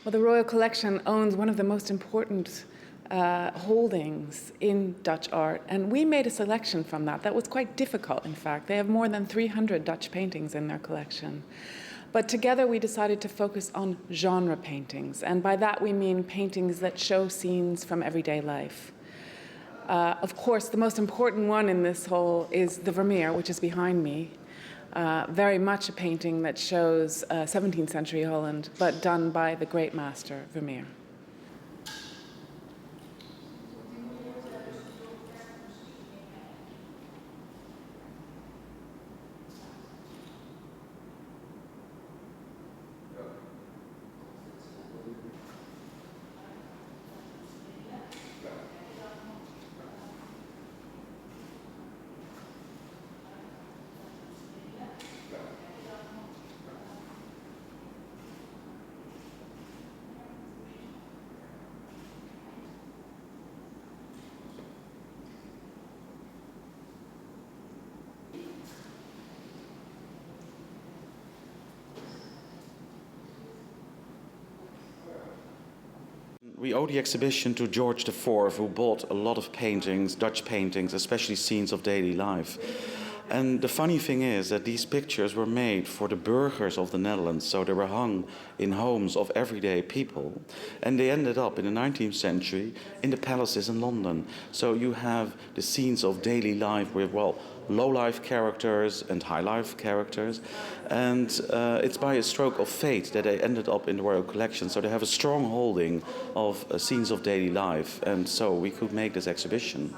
Well, the Royal Collection owns one of the most important holdings in Dutch art, and we made a selection from that. That was quite difficult, in fact. They have more than 300 Dutch paintings in their collection. But together we decided to focus on genre paintings, and by that we mean paintings that show scenes from everyday life. Of course, the most important one in this whole is the Vermeer, which is behind me. Very much a painting that shows 17th century Holland, but done by the great master, Vermeer. We owe the exhibition to George IV, who bought a lot of paintings, Dutch paintings, especially scenes of daily life. And the funny thing is that these pictures were made for the burghers of the Netherlands, so they were hung in homes of everyday people. And they ended up in the 19th century in the palaces in London. So you have the scenes of daily life with, well, low-life characters and high-life characters. And it's by a stroke of fate that they ended up in the Royal Collection. So they have a strong holding of scenes of daily life. And so we could make this exhibition.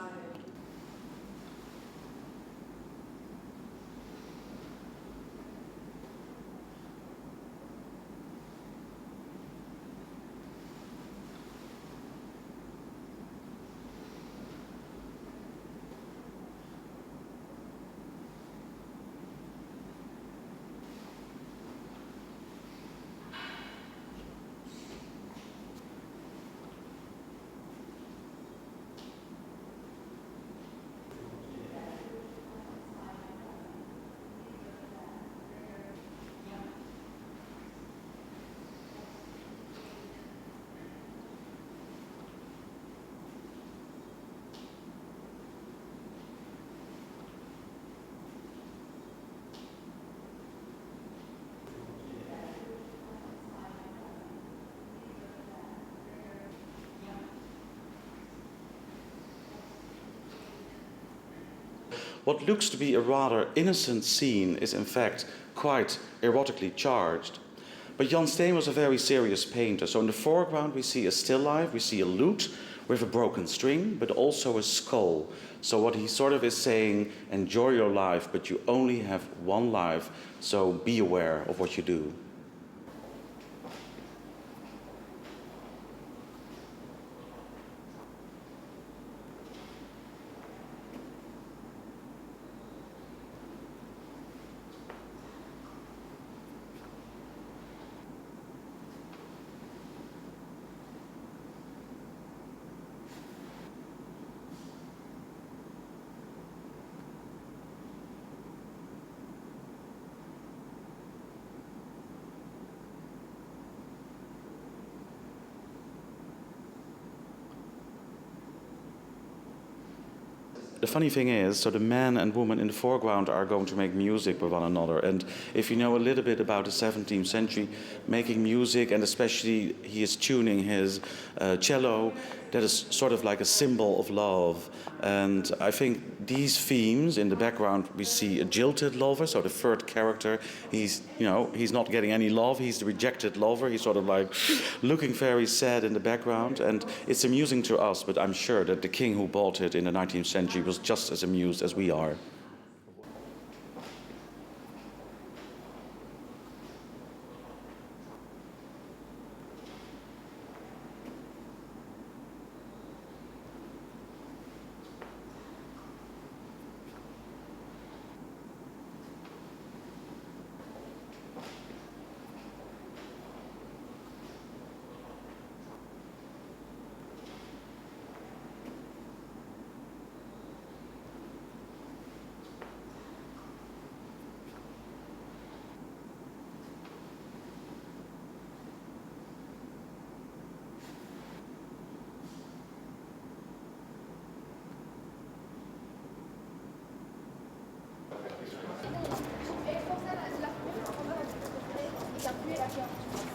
What looks to be a rather innocent scene is in fact quite erotically charged. But Jan Steen was a very serious painter, so in the foreground we see a still life, we see a lute with a broken string, but also a skull. So what he sort of is saying, enjoy your life, but you only have one life, so be aware of what you do. The funny thing is, so the man and woman in the foreground are going to make music with one another. And if you know a little bit about the 17th century, making music, and especially he is tuning his cello, that is sort of like a symbol of love. And I think these themes in the background, we see a jilted lover, so the third character, he's not getting any love, he's the rejected lover, he's sort of like looking very sad in the background. And it's amusing to us, but I'm sure that the king who bought it in the 19th century was just as amused as we are. Dankjewel.